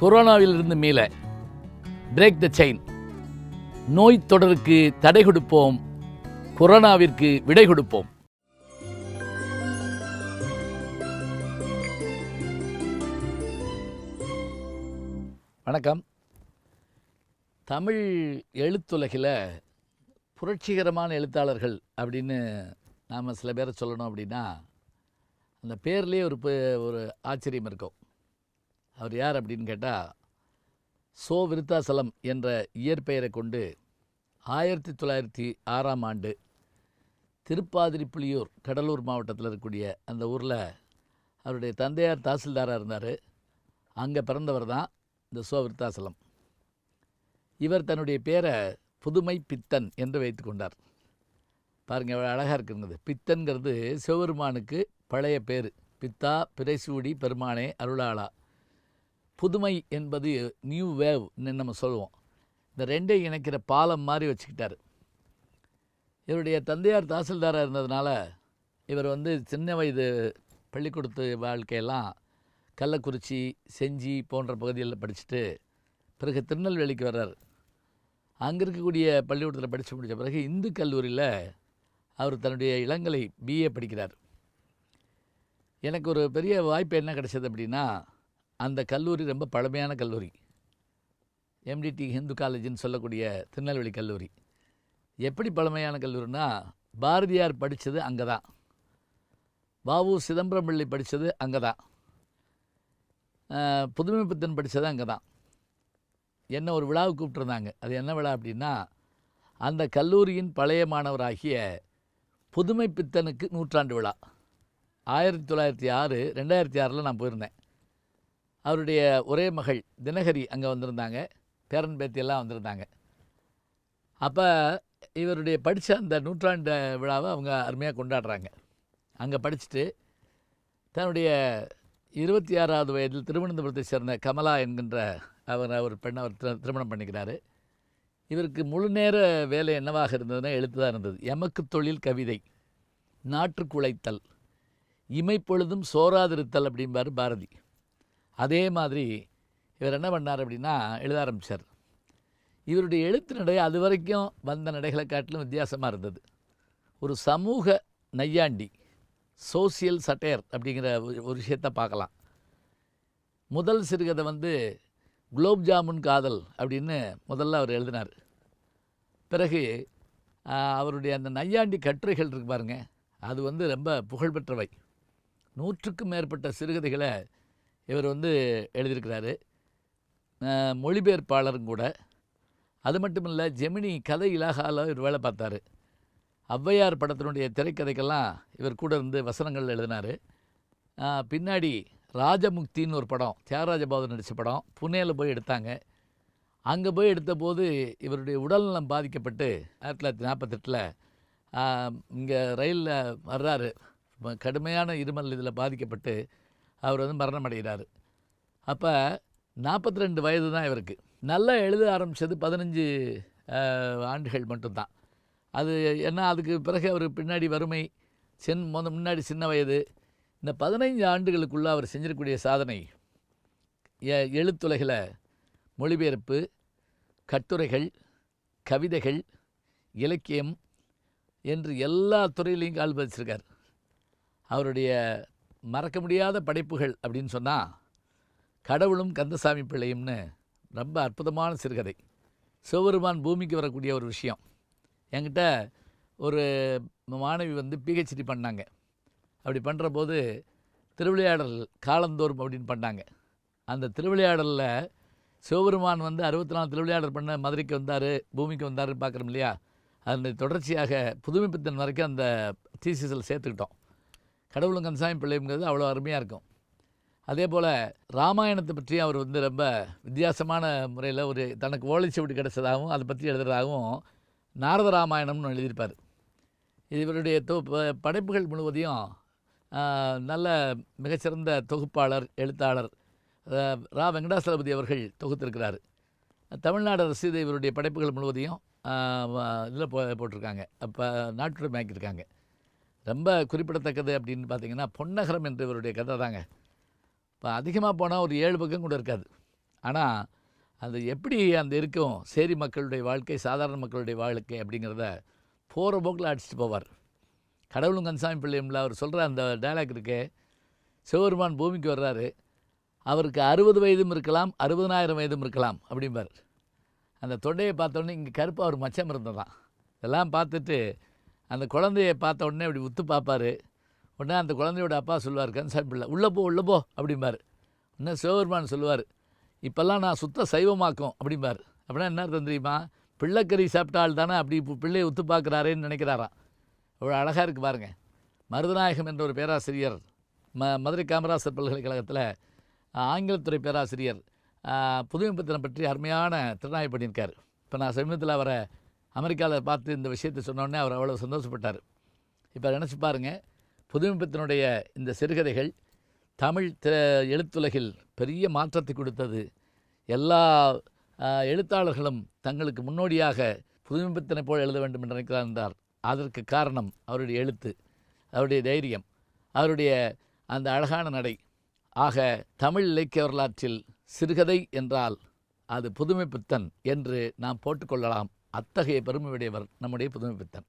கொரோனாவிலிருந்து மீள break the chain. நோய் தொடருக்கு தடை கொடுப்போம், கொரோனாவிற்கு விடை கொடுப்போம். வணக்கம். தமிழ் எழுத்துலகில் புரட்சிகரமான எழுத்தாளர்கள் அப்படின்னு நாம் சில பேரை சொல்லணும் அப்படின்னா அந்த பேர்லேயே ஒரு ஆச்சரியம் இருக்கும். அவர் யார் அப்படின்னு கேட்டால், சோ விருத்தாசலம் என்ற இயற்பெயரை கொண்டு 1906ஆம் ஆண்டு திருப்பாதிரிப்புலியூர், கடலூர் மாவட்டத்தில் இருக்கக்கூடிய அந்த ஊரில் அவருடைய தந்தையார் தாசில்தாராக இருந்தார். அங்கே பிறந்தவர் தான் இந்த சோ விருத்தாசலம். இவர் தன்னுடைய பேரை புதுமை பித்தன் என்று வைத்து கொண்டார். பாருங்கள், எவ்வளோ அழகாக இருக்குங்கிறது. பித்தன்கிறது சிவபெருமானுக்கு பழைய பேர். பித்தா பிறைசூடி பெருமானே அருளாளா. புதுமை என்பது நியூ வேவ்னு நம்ம சொல்லுவோம். இந்த ரெண்டையும் இணைக்கிற பாலம் மாதிரி வச்சுக்கிட்டார். இவருடைய தந்தையார் தாசில்தாராக இருந்ததுனால இவர் சின்ன வயது பள்ளிக்கூடத்து வாழ்க்கையெல்லாம் கள்ளக்குறிச்சி, செஞ்சி போன்ற பகுதிகளில் படிச்சுட்டு பிறகு திருநெல்வேலிக்கு வர்றார். அங்கே இருக்கக்கூடிய பள்ளிக்கூடத்தில் படித்து முடித்த பிறகு இந்து கல்லூரியில் அவர் தன்னுடைய இளங்கலை பிஏ படிக்கிறார். எனக்கு ஒரு பெரிய வாய்ப்பு என்ன கிடைச்சது அப்படின்னா, அந்த கல்லூரி ரொம்ப பழமையான கல்லூரி. எம்டிடி ஹிந்து காலேஜ்னு சொல்லக்கூடிய திருநெல்வேலி கல்லூரி. எப்படி பழமையான கல்லூரினா, பாரதியார் படித்தது அங்கே தான், வாவு சிதம்பரம் பிள்ளை படித்தது அங்கே தான், புதுமை பித்தன் படித்தது அங்கே தான். என்ன ஒரு விழாவுக்கு கூப்பிட்டுருந்தாங்க. அது என்ன விழா அப்படின்னா, அந்த கல்லூரியின் பழைய மாணவராகிய புதுமை பித்தனுக்கு 100ஆண்டு விழா. 1906 2006 நான் போயிருந்தேன். அவருடைய ஒரே மகள் தினகரி அங்கே வந்திருந்தாங்க. பேரன் பேத்தியெல்லாம் வந்திருந்தாங்க. அப்போ இவருடைய படித்த அந்த 100ஆண்டு விழாவை அவங்க அருமையாக கொண்டாடுறாங்க. அங்கே படிச்சுட்டு தன்னுடைய 26வது வயதில் திருவனந்தபுரத்தை சேர்ந்த கமலா என்கின்ற ஒரு பெண்ணை அவர் திருமணம் பண்ணிக்கிறாரு. இவருக்கு முழு நேர வேலை என்னவாக இருந்ததுன்னா எழுத்து தான் இருந்தது. எமக்கு தொழில் கவிதை, நாற்றுக்குழைத்தல், இமைப்பொழுதும் சோறாதிருத்தல் அப்படிம்பார் பாரதி. அதே மாதிரி இவர் என்ன பண்ணார் அப்படின்னா எழுத ஆரம்பித்தார். இவருடைய எழுத்து நடை அது வரைக்கும் வந்த நடைகளை காட்டிலும் வித்தியாசமாக இருந்தது. ஒரு சமூக நையாண்டி, சோசியல் சட்டையர் அப்படிங்கிற ஒரு விஷயத்தை பார்க்கலாம். முதல் சிறுகதை குலோப் ஜாமுன் காதல் அப்படின்னு முதல்ல அவர் எழுதினார். பிறகு அவருடைய அந்த நையாண்டி கட்டுரைகள் இருக்கு பாருங்க, அது ரொம்ப புகழ்பெற்றவை. 100க்கும் மேற்பட்ட சிறுகதைகளை இவர் எழுதியிருக்கிறாரு. மொழிபெயர்ப்பாளரும் கூட. அது மட்டும் இல்லை, ஜெமினி கதை இலாகால இவர் வேலை பார்த்தார். ஔவையார் படத்தினுடைய திரைக்கதைக்கெல்லாம் இவர் கூட இருந்து வசனங்கள் எழுதினார். பின்னாடி ராஜமுக்தின்னு ஒரு படம், தியாகராஜ பாபு நடித்த படம், புனேயில் போய் எடுத்தாங்க. அங்கே போய் எடுத்தபோது இவருடைய உடல்நலம் பாதிக்கப்பட்டு 1948 இங்கே ரயிலில் வர்றாரு. கடுமையான இருமல் இதில் பாதிக்கப்பட்டு அவர் மரணம் அடைகிறார். அப்போ 42 வயது தான் இவருக்கு. நல்லா எழுத ஆரம்பித்தது 15 ஆண்டுகள் மட்டும்தான். அது என்ன, அதுக்கு பிறகு அவர் பின்னாடி வறுமை, முன்னாடி சின்ன வயது, இந்த 15 ஆண்டுகளுக்குள்ளே அவர் செஞ்சிருக்கக்கூடிய சாதனை, எழுத்துலகில் மொழிபெயர்ப்பு, கட்டுரைகள், கவிதைகள், இலக்கியம் என்று எல்லா துறையிலையும் கால் பதிச்சிருக்கார். அவருடைய மறக்க முடியாத படைப்புகள் அப்படின்னு சொன்னால் கடவுளும் கந்தசாமி பிள்ளையும்னு ரொம்ப அற்புதமான சிறுகதை. சிவபெருமான் பூமிக்கு வரக்கூடிய ஒரு விஷயம். என்கிட்ட ஒரு மாணவி பிஹெச்டி பண்ணாங்க. அப்படி பண்ணுற போது திருவிளையாடல் காலந்தோறும் அப்படின்னு பண்ணாங்க. அந்த திருவிளையாடலில் சிவபெருமான் 64 திருவிளையாடல் பண்ண மதுரைக்கு வந்தார், பூமிக்கு வந்தாருன்னு பார்க்குறோம் இல்லையா. அதனுடைய தொடர்ச்சியாக புதுமை பித்தன் வரைக்கும் அந்த தீசிஸில் சேர்த்துக்கிட்டோம். கடவுளும் கந்தசாமி பிள்ளைங்கிறது அவ்வளோ அருமையாக இருக்கும். அதே போல் ராமாயணத்தை பற்றி அவர் ரொம்ப வித்தியாசமான முறையில் ஒரு தனக்கு ஓலைச்சுவடி கிடைச்சதாகவும் அதை பற்றி எழுதுறதாகவும் நாரத ராமாயணம்னு எழுதியிருப்பார். இவருடைய படைப்புகள் முழுவதையும் நல்ல மிகச்சிறந்த தொகுப்பாளர், எழுத்தாளர் ரா வெங்கடாசலபதி அவர்கள் தொகுத்திருக்கிறார். தமிழ்நாடு அரசு இவருடைய படைப்புகள் முழுவதையும் இதில் போட்டிருக்காங்க. அப்போ நாட்டுடைமையாக்கியிருக்காங்க. ரொம்ப குறிப்பிடத்தக்கது அப்படின்னு பார்த்தீங்கன்னா பொன்னகரம் என்ற இவருடைய கதை தாங்க. இப்போ அதிகமாக போனால் ஒரு 7 பக்கம் கூட இருக்காது. ஆனால் அது எப்படி அந்த இருக்கும் சேரி மக்களுடைய வாழ்க்கை, சாதாரண மக்களுடைய வாழ்க்கை அப்படிங்கிறத போகிற போக்கில் அடிச்சுட்டு போவார். கடவுளும் கந்தசாமி பிள்ளையம்ல அவர் சொல்கிற அந்த டயலாக் இருக்கே, சிவபெருமான் பூமிக்கு வர்றாரு, அவருக்கு 60 வயதும் இருக்கலாம், 60,000 வயதும் இருக்கலாம் அப்படிம்பார். அந்த தொண்டையை பார்த்தோன்னே இங்கே கருப்பு அவர் மச்சம் இருந்ததான். இதெல்லாம் பார்த்துட்டு அந்த குழந்தைய பார்த்த உடனே அப்படி உத்து பார்ப்பார். உடனே அந்த குழந்தையோட அப்பா சொல்லுவார், கந்தசாமி பிள்ளை, உள்ளே போ அப்படிம்பார். உடனே சிவபெருமான் சொல்லுவார், இப்போல்லாம் நான் சுத்த சைவமாக்கும் அப்படிம்பார். அப்படின்னா என்ன அர்த்தம் தெரியுமா? பிள்ளைக்கறி சாப்பிட்டால் தானே அப்படி இப்போ பிள்ளையை உத்து பார்க்குறாரேன்னு நினைக்கிறாராம். அவ்வளோ அழகாக இருக்குது பாருங்கள். மருதநாயகம் என்ற ஒரு பேராசிரியர் மதுரை காமராசர் பல்கலைக்கழகத்தில் ஆங்கிலத்துறை பேராசிரியர் புதுமைப்பித்தனை பற்றி அருமையான திறனாய்வு பண்ணியிருக்கார். இப்போ நான் சமீபத்தில் அவரை அமெரிக்காவில் பார்த்து இந்த விஷயத்தை சொன்னோடனே அவர் அவ்வளோ சந்தோஷப்பட்டார். இப்போ நினச்சி பாருங்கள், புதுமைப்பித்தனுடைய இந்த சிறுகதைகள் தமிழ் எழுத்துலகில் பெரிய மாற்றத்தை கொடுத்தது. எல்லா எழுத்தாளர்களும் தங்களுக்கு முன்னோடியாக புதுமைப்பித்தனை போல் எழுத வேண்டும் என்று நினைக்கிறார் என்றார். அதற்கு காரணம் அவருடைய எழுத்து, அவருடைய தைரியம், அவருடைய அந்த அழகான நடை. ஆக தமிழ் இலக்கிய வரலாற்றில் சிறுகதை என்றால் அது புதுமைப்பித்தன் என்று நாம் போட்டுக்கொள்ளலாம். அத்தகைய பெருமையுடையவர் நம்முடைய புதுமைப்பித்தன்.